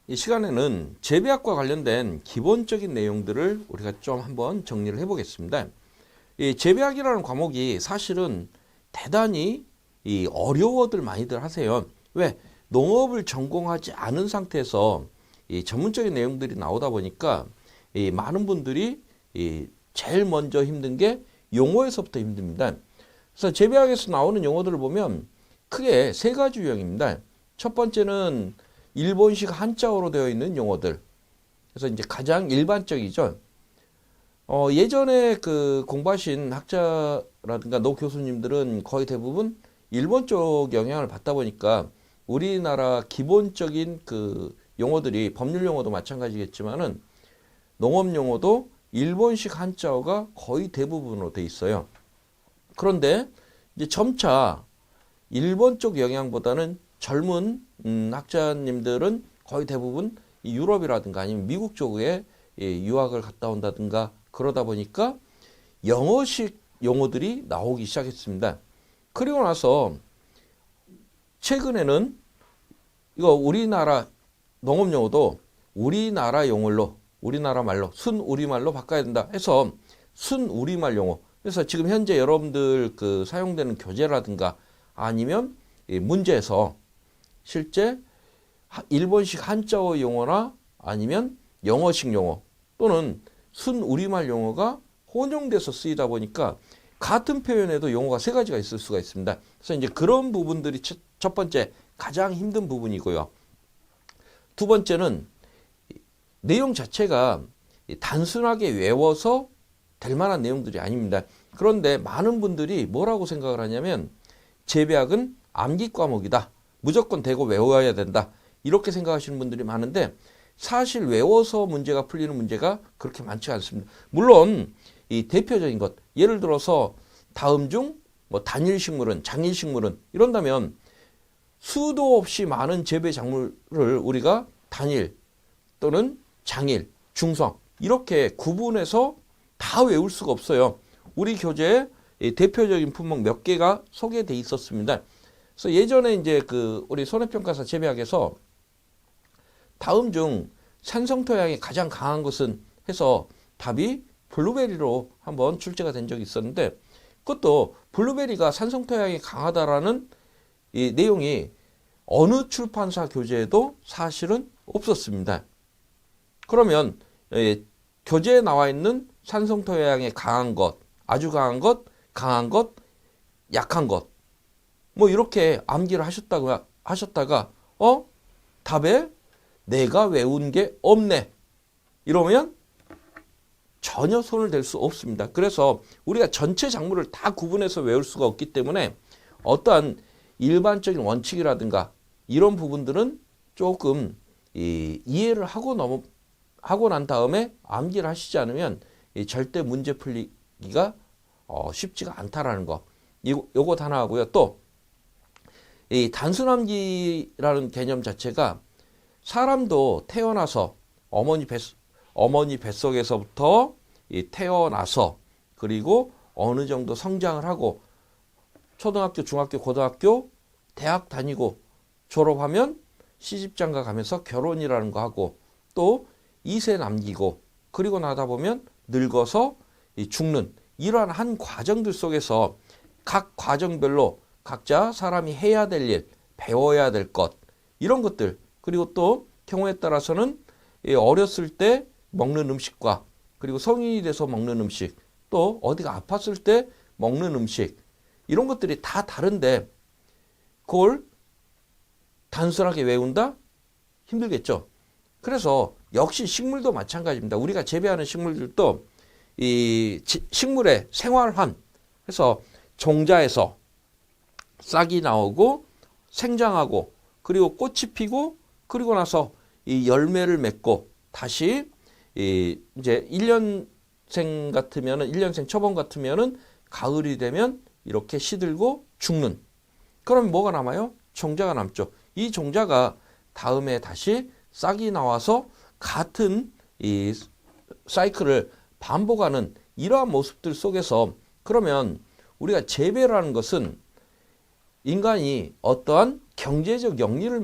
이 시간에는 재배학과 관련된 기본적인 내용들을 우리가 좀 한번 정리를 해보겠습니다. 이 재배학이라는 과목이 사실은 대단히 어려워들 많이들 하세요. 왜? 농업을 전공하지 않은 상태에서 이 전문적인 내용들이 나오다 보니까 이 많은 분들이 제일 먼저 힘든 게 용어에서부터 힘듭니다. 그래서 재배학에서 나오는 용어들을 보면 크게 세 가지 유형입니다. 첫 번째는 일본식 한자어로 되어 있는 용어들. 그래서 이제 가장 일반적이죠. 예전에 그 공부하신 학자라든가 노 교수님들은 거의 대부분 일본 쪽 영향을 받다 보니까 우리나라 기본적인 그 용어들이 법률 용어도 마찬가지겠지만은 농업 용어도 일본식 한자어가 거의 대부분으로 돼 있어요. 그런데 이제 점차 일본 쪽 영향보다는 젊은 학자님들은 거의 대부분 유럽이라든가 아니면 미국 쪽에 유학을 갔다 온다든가 그러다 보니까 영어식 용어들이 나오기 시작했습니다. 그리고 나서 최근에는 이거 우리나라 농업 용어도 우리나라 용어로 우리나라 말로 순우리말로 바꿔야 된다 해서 순우리말 용어. 그래서 지금 현재 여러분들 그 사용되는 교재라든가 아니면 문제에서 실제 일본식 한자어 용어나 아니면 영어식 용어 또는 순우리말 용어가 혼용돼서 쓰이다 보니까 같은 표현에도 용어가 세 가지가 있을 수가 있습니다. 그래서 이제 그런 부분들이 첫 번째 가장 힘든 부분이고요. 두 번째는 내용 자체가 단순하게 외워서 될 만한 내용들이 아닙니다. 그런데 많은 분들이 뭐라고 생각을 하냐면 재배학은 암기 과목이다. 무조건 되고 외워야 된다. 이렇게 생각하시는 분들이 많은데 사실 외워서 문제가 풀리는 문제가 그렇게 많지 않습니다. 물론 이 대표적인 것, 예를 들어서 다음 중 뭐 단일식물은, 장일식물은 이런다면 수도 없이 많은 재배 작물을 우리가 단일 또는 장일, 중성 이렇게 구분해서 다 외울 수가 없어요. 우리 교재에 대표적인 품목 몇 개가 소개돼 있었습니다. 그래서 예전에 이제 그 우리 손해평가사 재배학에서 다음 중 산성토양이 가장 강한 것은 해서 답이 블루베리로 한번 출제가 된 적이 있었는데 그것도 블루베리가 산성토양이 강하다라는 이 내용이 어느 출판사 교재에도 사실은 없었습니다. 그러면 교재에 나와 있는 산성토양이 강한 것, 아주 강한 것, 강한 것, 약한 것 뭐 이렇게 암기를 하셨다가 답에 내가 외운 게 없네 이러면 전혀 손을 댈 수 없습니다. 그래서 우리가 전체 작물을 다 구분해서 외울 수가 없기 때문에 어떠한 일반적인 원칙이라든가 이런 부분들은 조금 이해를 하고 난 다음에 암기를 하시지 않으면 절대 문제 풀리기가 쉽지가 않다라는 거. 요것 하나 하고요. 또 이 단순 암기라는 개념 자체가 사람도 태어나서 어머니 뱃속에서부터 태어나서 그리고 어느 정도 성장을 하고 초등학교, 중학교, 고등학교, 대학 다니고 졸업하면 시집장가 가면서 결혼이라는 거 하고 또 2세 남기고 그리고 나다 보면 늙어서 죽는 이러한 한 과정들 속에서 각 과정별로 각자 사람이 해야 될 일, 배워야 될 것 이런 것들 그리고 또 경우에 따라서는 어렸을 때 먹는 음식과 그리고 성인이 돼서 먹는 음식 또 어디가 아팠을 때 먹는 음식 이런 것들이 다 다른데 그걸 단순하게 외운다? 힘들겠죠. 그래서 역시 식물도 마찬가지입니다. 우리가 재배하는 식물들도 이 식물의 생활환 해서 종자에서 싹이 나오고 생장하고 그리고 꽃이 피고 그리고 나서 이 열매를 맺고 다시 이제 1년생 같으면은 1년생 초봄 같으면은 가을이 되면 이렇게 시들고 죽는. 그럼 뭐가 남아요? 종자가 남죠. 이 종자가 다음에 다시 싹이 나와서 같은 이 사이클을 반복하는 이러한 모습들 속에서 그러면 우리가 재배라는 것은 인간이 어떠한 경제적 영리를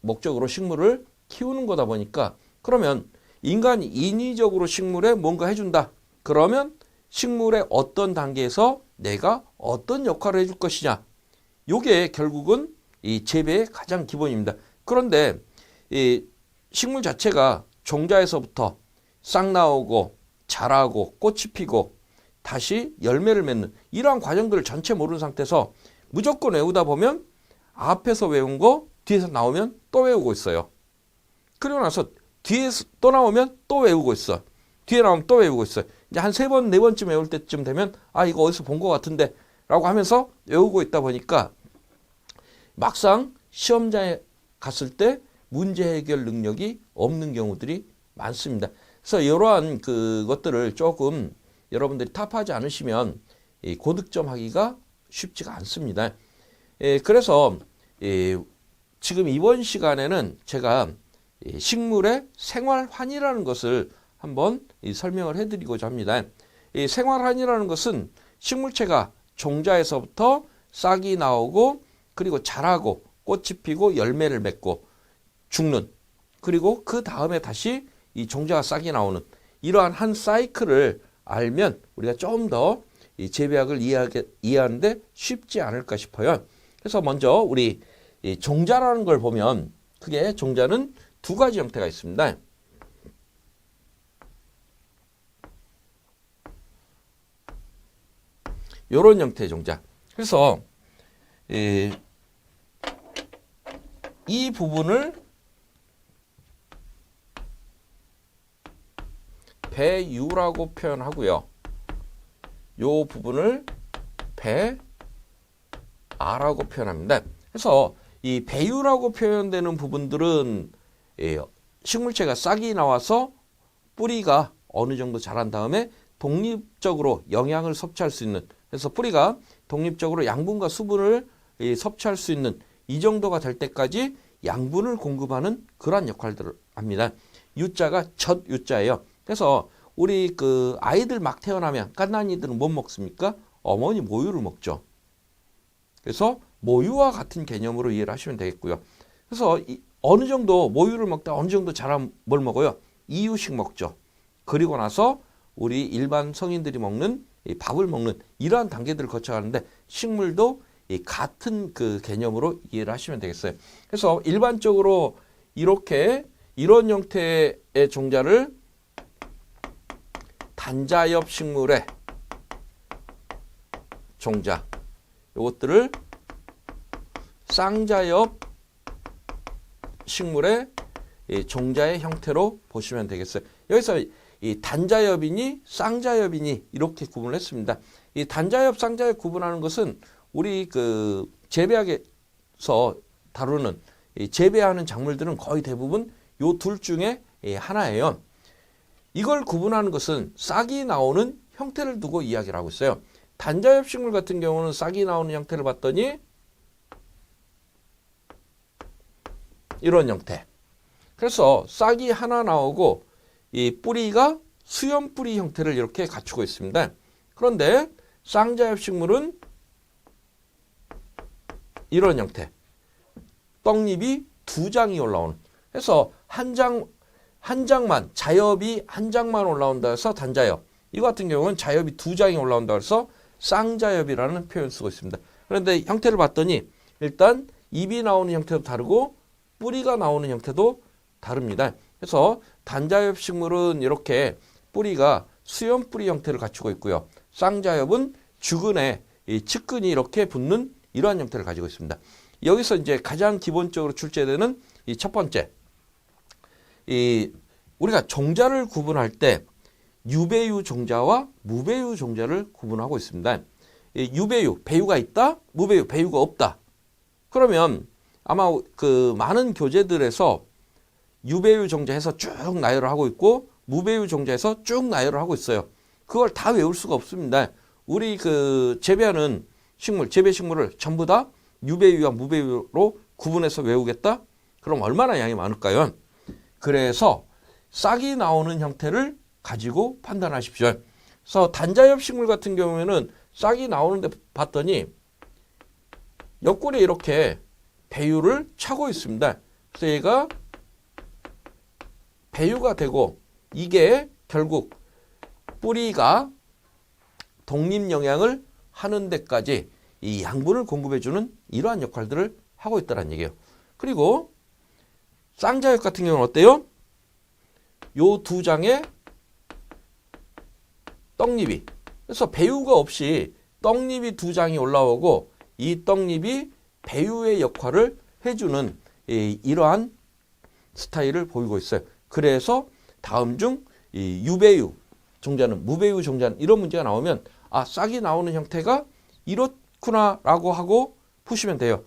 목적으로 식물을 키우는 거다 보니까 그러면 인간이 인위적으로 식물에 뭔가 해준다. 그러면 식물의 어떤 단계에서 내가 어떤 역할을 해줄 것이냐. 요게 결국은 이 재배의 가장 기본입니다. 그런데 이 식물 자체가 종자에서부터 싹 나오고 자라고 꽃이 피고 다시 열매를 맺는 이러한 과정들을 전체 모르는 상태에서 무조건 외우다 보면 앞에서 외운 거 뒤에서 나오면 또 외우고 있어요. 그리고 나서 뒤에서 또 나오면 또 외우고 있어. 뒤에 나오면 또 외우고 있어요. 이제 한 3번, 4번쯤 외울 때쯤 되면 아 이거 어디서 본 것 같은데 라고 하면서 외우고 있다 보니까 막상 시험장에 갔을 때 문제 해결 능력이 없는 경우들이 많습니다. 그래서 이러한 그것들을 조금 여러분들이 탑하지 않으시면 고득점 하기가 쉽지가 않습니다. 그래서 지금 이번 시간에는 제가 식물의 생활환이라는 것을 한번 설명을 해드리고자 합니다. 생활환이라는 것은 식물체가 종자에서부터 싹이 나오고 그리고 자라고 꽃이 피고 열매를 맺고 죽는 그리고 그 다음에 다시 이 종자가 싹이 나오는 이러한 한 사이클을 알면 우리가 좀 더 이 재배학을 이해하는데 쉽지 않을까 싶어요. 그래서 먼저 우리 이 종자라는 걸 보면 크게 종자는 두 가지 형태가 있습니다. 이런 형태의 종자. 그래서 이 부분을 배유라고 표현하고요. 이 부분을 배아라고 표현합니다. 그래서 이 배유라고 표현되는 부분들은 식물체가 싹이 나와서 뿌리가 어느 정도 자란 다음에 독립적으로 영양을 섭취할 수 있는 그래서 뿌리가 독립적으로 양분과 수분을 섭취할 수 있는 이 정도가 될 때까지 양분을 공급하는 그러한 역할들을 합니다. 유자가 젖 유자예요. 그래서 우리 아이들 막 태어나면 갓난이들은 못 먹습니까? 어머니 모유를 먹죠. 그래서 모유와 같은 개념으로 이해를 하시면 되겠고요. 그래서 어느 정도 모유를 먹다 어느 정도 자라면 뭘 먹어요? 이유식 먹죠. 그리고 나서 우리 일반 성인들이 먹는 밥을 먹는 이러한 단계들을 거쳐가는데 식물도 같은 그 개념으로 이해를 하시면 되겠어요. 그래서 일반적으로 이런 형태의 종자를 단자엽 식물의 종자, 이것들을 쌍자엽 식물의 종자의 형태로 보시면 되겠어요. 여기서 이 단자엽이니 쌍자엽이니 이렇게 구분을 했습니다. 이 단자엽, 쌍자엽 구분하는 것은 우리 재배학에서 다루는 재배하는 작물들은 거의 대부분 요 둘 중에 하나예요. 이걸 구분하는 것은 싹이 나오는 형태를 두고 이야기를 하고 있어요. 단자엽 식물 같은 경우는 싹이 나오는 형태를 봤더니 이런 형태. 그래서 싹이 하나 나오고 이 뿌리가 수염 뿌리 형태를 이렇게 갖추고 있습니다. 그런데 쌍자엽 식물은 이런 형태. 떡잎이 2장이 올라오는. 그래서 한 장만 자엽이 한 장만 올라온다 해서 단자엽. 이 같은 경우는 자엽이 2장이 올라온다 해서 쌍자엽이라는 표현을 쓰고 있습니다. 그런데 형태를 봤더니 일단 잎이 나오는 형태도 다르고 뿌리가 나오는 형태도 다릅니다. 그래서 단자엽 식물은 이렇게 뿌리가 수염 뿌리 형태를 갖추고 있고요. 쌍자엽은 주근에 이 측근이 이렇게 붙는 이러한 형태를 가지고 있습니다. 여기서 이제 가장 기본적으로 출제되는 이 첫 번째, 우리가 종자를 구분할 때 유배유 종자와 무배유 종자를 구분하고 있습니다. 유배유, 배유가 있다, 무배유, 배유가 없다. 그러면 아마 많은 교재들에서 유배유 종자에서 쭉 나열을 하고 있고 무배유 종자에서 쭉 나열을 하고 있어요. 그걸 다 외울 수가 없습니다. 우리 재배하는 식물, 재배 식물을 전부 다 유배유와 무배유로 구분해서 외우겠다? 그럼 얼마나 양이 많을까요? 그래서 싹이 나오는 형태를 가지고 판단하십시오. 그래서 단자엽 식물 같은 경우에는 싹이 나오는데 봤더니 옆구리에 이렇게 배유를 차고 있습니다. 그래서 얘가 배유가 되고 이게 결국 뿌리가 독립 영양을 하는 데까지 이 양분을 공급해주는 이러한 역할들을 하고 있다는 얘기예요. 그리고 쌍자역 같은 경우는 어때요? 요 두 장의 떡잎이, 그래서 배유가 없이 떡잎이 두 장이 올라오고 이 떡잎이 배유의 역할을 해주는 이러한 스타일을 보이고 있어요. 그래서 다음 중 이 유배유 종자는 무배유 종자는 이런 문제가 나오면 아, 싹이 나오는 형태가 이렇구나라고 하고 푸시면 돼요.